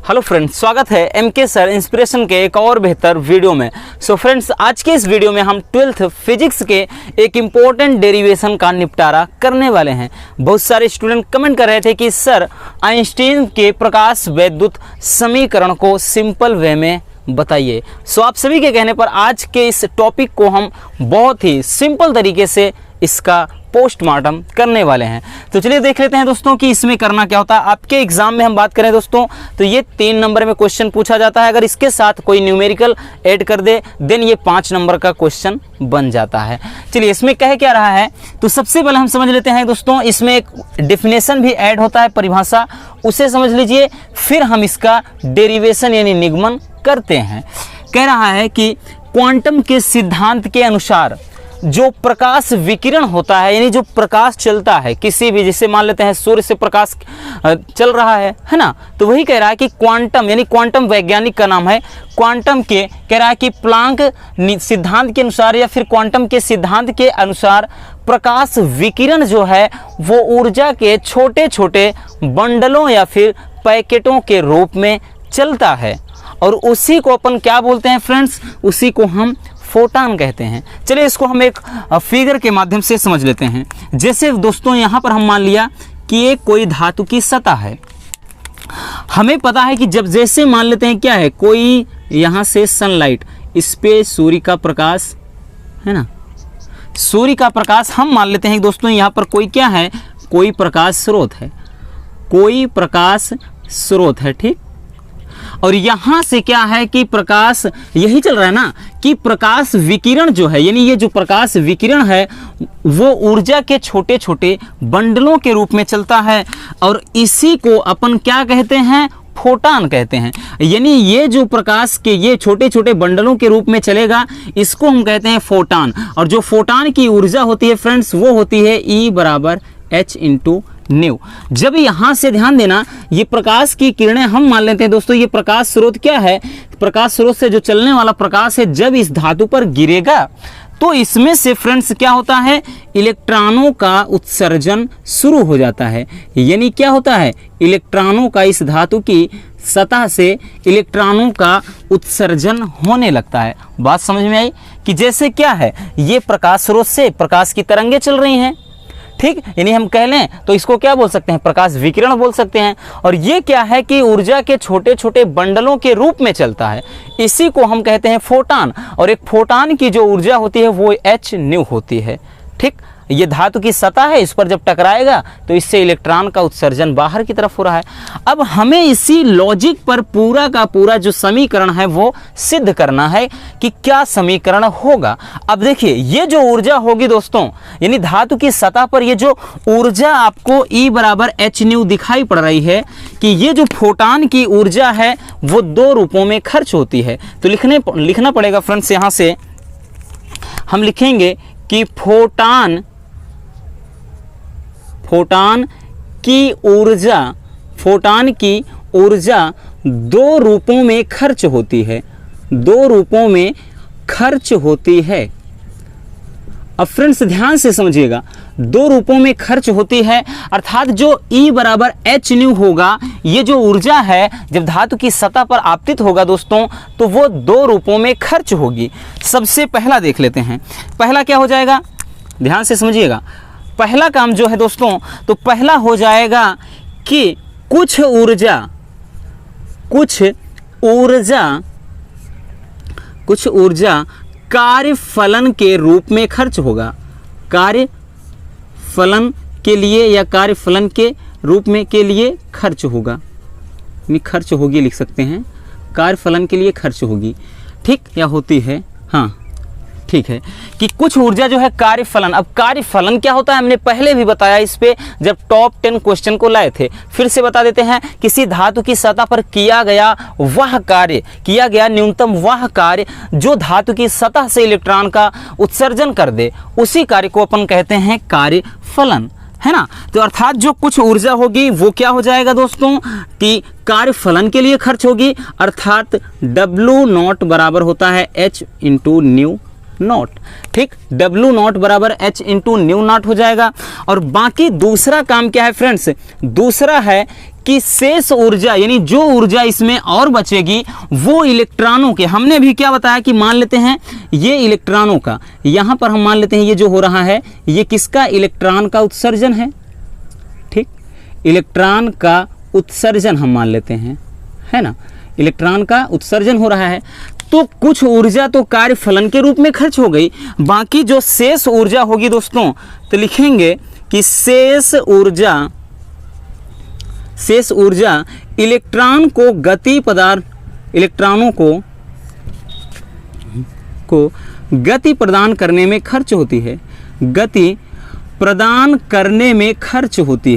Hello friends, स्वागत है MK sir inspiration के एक और बेहतर वीडियो में। सो फ्रेंड्स, आज के इस वीडियो में हम 12th फिजिक्स के एक इम्पोर्टेंट डेरिवेशन का निपटारा करने वाले हैं। बहुत सारे स्टूडेंट कमेंट कर रहे थे कि सर आइंस्टीन के प्रकाश वैद्युत समीकरण को सिंपल वे में बताइए। सो आप सभी के कहने पर आज के इस टॉपिक को हम बहुत ही सिंपल तरीके से इसका पोस्टमार्टम करने वाले हैं। तो चलिए देख लेते हैं दोस्तों कि इसमें करना क्या होता है। आपके एग्जाम में हम बात करें दोस्तों तो ये 3 नंबर में क्वेश्चन पूछा जाता है। अगर इसके साथ कोई न्यूमेरिकल ऐड कर दे देन ये 5 नंबर का क्वेश्चन बन जाता है। चलिए इसमें कह क्या रहा है तो सबसे पहले हम समझ लेते हैं दोस्तों, इसमें एक डेफिनेशन भी ऐड होता है, परिभाषा, उसे समझ लीजिए, फिर हम इसका डेरिवेशन यानी निगमन करते हैं। कह रहा है कि क्वांटम के सिद्धांत के अनुसार जो प्रकाश विकिरण होता है यानी जो प्रकाश चलता है किसी भी, जैसे मान लेते हैं सूर्य से प्रकाश चल रहा है ना, तो वही कह रहा है कि क्वांटम यानी क्वांटम वैज्ञानिक का नाम है क्वांटम के, कह रहा है कि प्लांक सिद्धांत के अनुसार या फिर क्वांटम के सिद्धांत के अनुसार प्रकाश विकिरण जो है वो ऊर्जा के छोटे छोटे बंडलों या फिर पैकेटों के रूप में चलता है और उसी को अपन क्या बोलते हैं फ्रेंड्स, उसी को हम फोटॉन कहते हैं। चलिए इसको हम एक फिगर के माध्यम से समझ लेते हैं। जैसे दोस्तों यहाँ पर हम मान लिया कि ये कोई धातु की सतह है। हमें पता है कि जब जैसे मान लेते हैं क्या है, कोई यहाँ से सनलाइट, इस पे सूर्य का प्रकाश है ना, सूर्य का प्रकाश हम मान लेते हैं दोस्तों यहाँ पर कोई क्या है, कोई प्रकाश स्रोत है, कोई प्रकाश स्रोत है, ठीक। और यहाँ से क्या है कि प्रकाश यही चल रहा है ना कि प्रकाश विकिरण जो है यानी ये जो प्रकाश विकिरण है वो ऊर्जा के छोटे छोटे बंडलों के रूप में चलता है और इसी को अपन क्या कहते हैं, फोटॉन कहते हैं। यानी ये जो प्रकाश के ये छोटे छोटे बंडलों के रूप में चलेगा इसको हम कहते हैं फोटॉन। और जो फोटॉन की ऊर्जा होती है फ्रेंड्स वो होती है E बराबर H इंटू न्यू। जब यहाँ से ध्यान देना, ये प्रकाश की किरणें हम मान लेते हैं दोस्तों, ये प्रकाश स्रोत क्या है, प्रकाश स्रोत से जो चलने वाला प्रकाश है जब इस धातु पर गिरेगा तो इसमें से फ्रेंड्स क्या होता है, इलेक्ट्रॉनों का उत्सर्जन शुरू हो जाता है। यानी क्या होता है, इलेक्ट्रॉनों का इस धातु की सतह से इलेक्ट्रॉनों का उत्सर्जन होने लगता है। बात समझ में आई कि जैसे क्या है, ये प्रकाश स्रोत से प्रकाश की तरंगें चल रही हैं, ठीक, यानी हम कह लें तो इसको क्या बोल सकते हैं, प्रकाश विकिरण बोल सकते हैं। और ये क्या है कि ऊर्जा के छोटे छोटे बंडलों के रूप में चलता है, इसी को हम कहते हैं फोटॉन। और एक फोटॉन की जो ऊर्जा होती है वो H न्यू होती है, ठीक। ये धातु की सतह है, इस पर जब टकराएगा तो इससे इलेक्ट्रॉन का उत्सर्जन बाहर की तरफ हो रहा है। अब हमें इसी लॉजिक पर पूरा का पूरा जो समीकरण है वो सिद्ध करना है कि क्या समीकरण होगा। अब देखिए ये जो ऊर्जा होगी दोस्तों यानी धातु की सतह पर ये जो ऊर्जा आपको E बराबर H न्यू दिखाई पड़ रही है कि ये जो फोटॉन की ऊर्जा है वो 2 रूपों में खर्च होती है। तो लिखना पड़ेगा फ्रेंड्स, यहाँ से हम लिखेंगे कि फोटॉन की ऊर्जा 2 रूपों में खर्च होती है, 2 रूपों में खर्च होती है। अब फ्रेंड्स ध्यान से समझिएगा, 2 रूपों में खर्च होती है अर्थात जो E बराबर H न्यू होगा, ये जो ऊर्जा है जब धातु की सतह पर आपतित होगा दोस्तों तो वो 2 रूपों में खर्च होगी। सबसे पहला देख लेते हैं, पहला क्या हो जाएगा, ध्यान से समझिएगा। पहला काम जो है दोस्तों तो पहला हो जाएगा कि कुछ ऊर्जा कार्यफलन के रूप में खर्च होगा, कार्यफलन के लिए या कार्यफलन के रूप में के लिए खर्च होगा, नहीं खर्च होगी लिख सकते हैं, कार्यफलन के लिए खर्च होगी, ठीक, या होती है, हाँ ठीक है, कि कुछ ऊर्जा जो है कार्यफलन। अब कार्यफलन क्या होता है हमने पहले भी बताया इस पे जब टॉप 10 क्वेश्चन को लाए थे, फिर से बता देते हैं। किसी धातु की सतह पर किया गया न्यूनतम वह कार्य जो धातु की सतह से इलेक्ट्रॉन का उत्सर्जन कर दे, उसी कार्य को अपन कहते हैं कार्यफलन, है ना। तो अर्थात जो कुछ ऊर्जा होगी वो क्या हो जाएगा दोस्तों कि कार्यफलन के लिए खर्च होगी, अर्थात W0 बराबर होता है H इंटू न्यू नॉट, ठीक, W0 बराबर H इंटू न्यू नॉट हो जाएगा। और बाकी दूसरा काम क्या है फ्रेंड्स, दूसरा है कि शेष ऊर्जा यानी जो ऊर्जा इसमें और बचेगी वो इलेक्ट्रॉनों के, हमने भी क्या बताया कि मान लेते हैं ये इलेक्ट्रॉनों का, यहाँ पर हम मान लेते हैं ये जो हो रहा है ये किसका, इलेक्ट्रॉन का उत्सर्जन है। ठीक, इलेक्ट्रॉन का उत्सर्जन हम मान लेते हैं, है ना, इलेक्ट्रॉन का उत्सर्जन हो रहा है। तो कुछ ऊर्जा तो कार्य फलन के रूप में खर्च हो गई, बाकी जो शेष ऊर्जा होगी दोस्तों तो लिखेंगे कि शेष ऊर्जा इलेक्ट्रॉन को गति पदार्थ, इलेक्ट्रॉनों को गति प्रदान करने में खर्च होती है, गति प्रदान करने में खर्च होती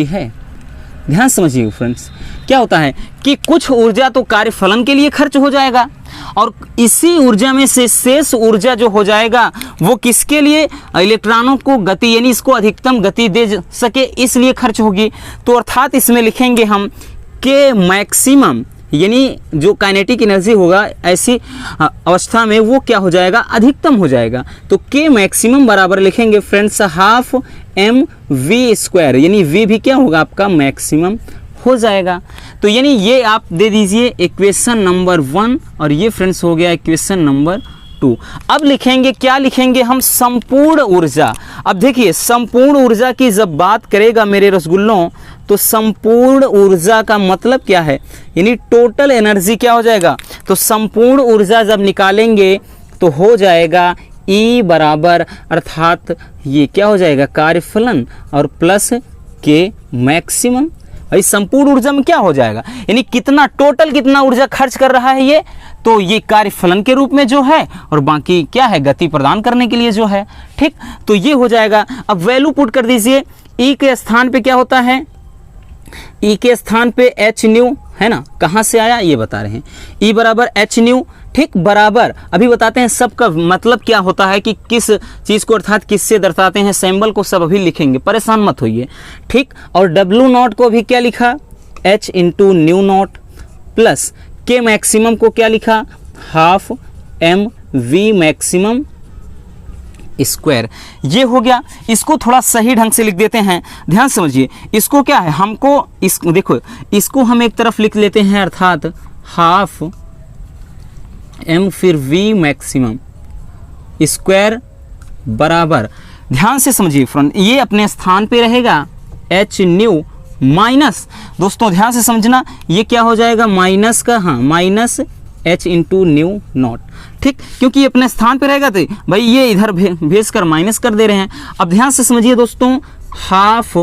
है, ध्यान समझिए फ्रेंड्स। क्या होता है कि कुछ ऊर्जा तो कार्य फलन के लिए खर्च हो जाएगा और इसी ऊर्जा में से शेष ऊर्जा जो हो जाएगा वो किसके लिए, इलेक्ट्रॉनों को गति यानी इसको अधिकतम गति दे सके इसलिए खर्च होगी। तो अर्थात इसमें लिखेंगे हम के मैक्सिमम यानी जो काइनेटिक एनर्जी होगा ऐसी अवस्था में वो क्या हो जाएगा, अधिकतम हो जाएगा। तो के मैक्सिमम बराबर लिखेंगे friends half M V square, यानी वी भी क्या होगा आपका मैक्सिमम हो जाएगा। तो यानी ये आप दे दीजिए इक्वेशन नंबर 1 और ये फ्रेंड्स हो गया इक्वेशन नंबर 2। अब लिखेंगे क्या, लिखेंगे हम संपूर्ण ऊर्जा। अब देखिए संपूर्ण ऊर्जा की जब बात करेगा मेरे रसगुल्लों तो संपूर्ण ऊर्जा का मतलब क्या है, यानी टोटल एनर्जी क्या हो जाएगा। तो संपूर्ण ऊर्जा जब निकालेंगे तो हो जाएगा E बराबर, अर्थात ये क्या हो जाएगा कार्यफलन और प्लस के मैक्सिमम। भाई संपूर्ण ऊर्जा में क्या हो जाएगा, यानी कितना टोटल कितना ऊर्जा खर्च कर रहा है ये, तो ये कार्यफलन के रूप में जो है और बाकी क्या है गति प्रदान करने के लिए जो है। ठीक, तो ये हो जाएगा। अब वैल्यू पुट कर दीजिए, E के स्थान पे क्या होता है, E के स्थान पे एच न्यू है ना, कहाँ से आया ये बता रहे हैं, E बराबर एच न्यू। ठीक, बराबर अभी बताते हैं सबका मतलब क्या होता है कि किस चीज़ को अर्थात किससे दर्शाते हैं, सिंबल को सब अभी लिखेंगे, परेशान मत होइए। ठीक, और डब्ल्यू नॉट को भी क्या लिखा, H into nu naught, plus के मैक्सिमम को क्या लिखा, half M V maximum square. ये हो गया। इसको थोड़ा सही ढंग से लिख देते हैं, ध्यान समझिए। इसको क्या है, हमको देखो इसको हम एक तरफ लिख लेते हैं, अर्थात हाफ एम फिर वी मैक्सिमम स्क्वायर बराबर, ध्यान से समझिए फ्रेंड, ये अपने स्थान पे रहेगा एच न्यू माइनस, दोस्तों ध्यान से समझना, ये क्या हो जाएगा माइनस का, हाँ minus H into nu not. ठीक, क्योंकि ये अपने स्थान पे रहेगा तो भाई ये इधर भेज कर माइनस कर दे रहे हैं। अब ध्यान से समझिए दोस्तों, हाफ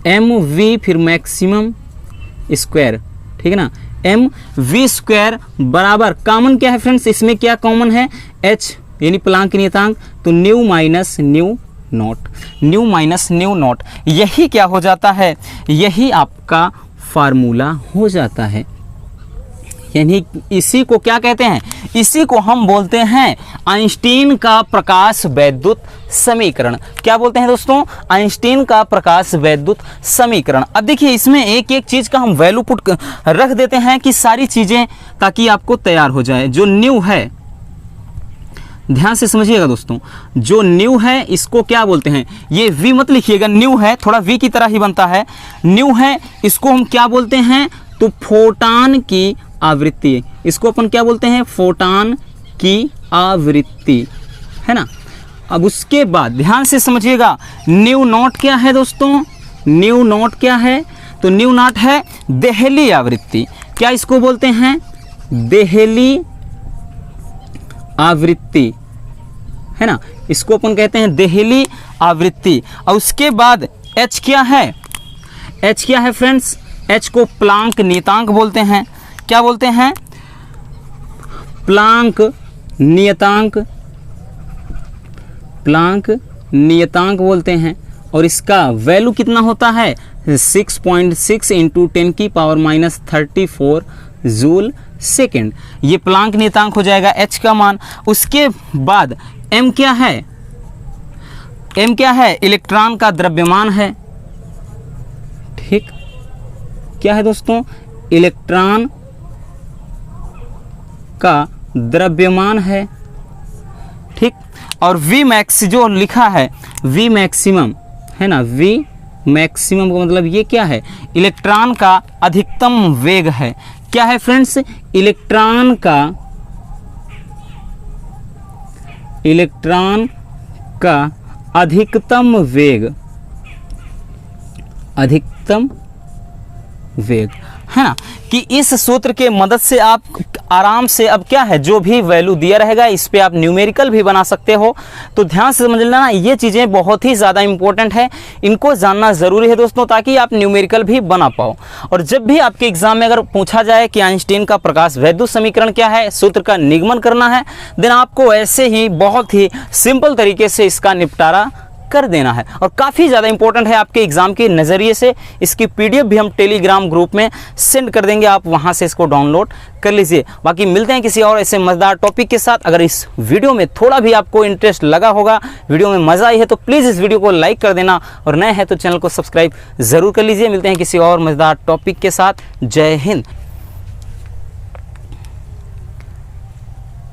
एम वी फिर मैक्सिमम स्क्वायर, ठीक है ना, एम वी स्क्वायर बराबर, कॉमन क्या है फ्रेंड्स, इसमें क्या कॉमन है, एच यानी प्लांक नियतांक, तो new minus new not, new minus new not, यही क्या हो जाता है, यही आपका फार्मूला हो जाता है। यानी इसी को क्या कहते हैं, इसी को हम बोलते हैं आइंस्टीन का प्रकाश वैद्युत समीकरण। क्या बोलते हैं दोस्तों, आइंस्टीन का प्रकाश वैद्युत समीकरण। अब देखिए इसमें एक एक चीज़ का हम वैल्यू पुट रख देते हैं कि सारी चीज़ें ताकि आपको तैयार हो जाए। जो न्यू है, ध्यान से समझिएगा दोस्तों, जो न्यू है इसको क्या बोलते हैं, ये वी मत लिखिएगा, न्यू है थोड़ा वी की तरह ही बनता है, न्यू है इसको हम क्या बोलते हैं, तो फोटॉन की आवृत्ति, इसको अपन क्या बोलते हैं, फोटॉन की आवृत्ति, है ना। अब उसके बाद ध्यान से समझिएगा, न्यू नॉट क्या है दोस्तों, न्यू नॉट क्या है, तो न्यू नॉट है देहली आवृत्ति। क्या इसको बोलते हैं, देहली आवृत्ति, है ना, इसको अपन कहते हैं देहली आवृत्ति। और उसके बाद एच क्या है, एच क्या है फ्रेंड्स, एच को प्लांक नियतांक बोलते हैं। क्या बोलते हैं, प्लांक नियतांक, प्लांक नियतांक बोलते हैं। और इसका वैल्यू कितना होता है, 6.6 इंटू 10 की पावर माइनस 34 जूल सेकेंड, ये प्लांक नियतांक हो जाएगा एच का मान। उसके बाद एम क्या है, एम क्या है, इलेक्ट्रॉन का द्रव्यमान है। ठीक, क्या है दोस्तों, इलेक्ट्रॉन का द्रव्यमान है। ठीक, और वी मैक्स जो लिखा है वी मैक्सिमम है ना, वी मैक्सिमम का मतलब ये क्या है, इलेक्ट्रॉन का अधिकतम वेग है। क्या है फ्रेंड्स, इलेक्ट्रॉन का अधिकतम वेग है ना, कि इस सूत्र के मदद से आप आराम से अब क्या है जो भी वैल्यू दिया रहेगा इस पे आप न्यूमेरिकल भी बना सकते हो। तो ध्यान से समझ लेना, ये चीज़ें बहुत ही ज़्यादा इंपॉर्टेंट है, इनको जानना ज़रूरी है दोस्तों, ताकि आप न्यूमेरिकल भी बना पाओ। और जब भी आपके एग्जाम में अगर पूछा जाए कि आइंस्टीन का प्रकाश वैद्युत समीकरण क्या है, सूत्र का निगमन करना है, देन आपको ऐसे ही बहुत ही सिंपल तरीके से इसका निपटारा कर देना है। और काफ़ी ज़्यादा इंपॉर्टेंट है आपके एग्जाम के नज़रिए से। इसकी पीडीएफ भी हम टेलीग्राम ग्रुप में सेंड कर देंगे, आप वहां से इसको डाउनलोड कर लीजिए। बाकी मिलते हैं किसी और ऐसे मज़ेदार टॉपिक के साथ। अगर इस वीडियो में थोड़ा भी आपको इंटरेस्ट लगा होगा, वीडियो में मज़ा आई है, तो प्लीज़ इस वीडियो को लाइक कर देना, और नए हैं तो चैनल को सब्सक्राइब ज़रूर कर लीजिए। मिलते हैं किसी और मज़ेदार टॉपिक के साथ। जय हिंद।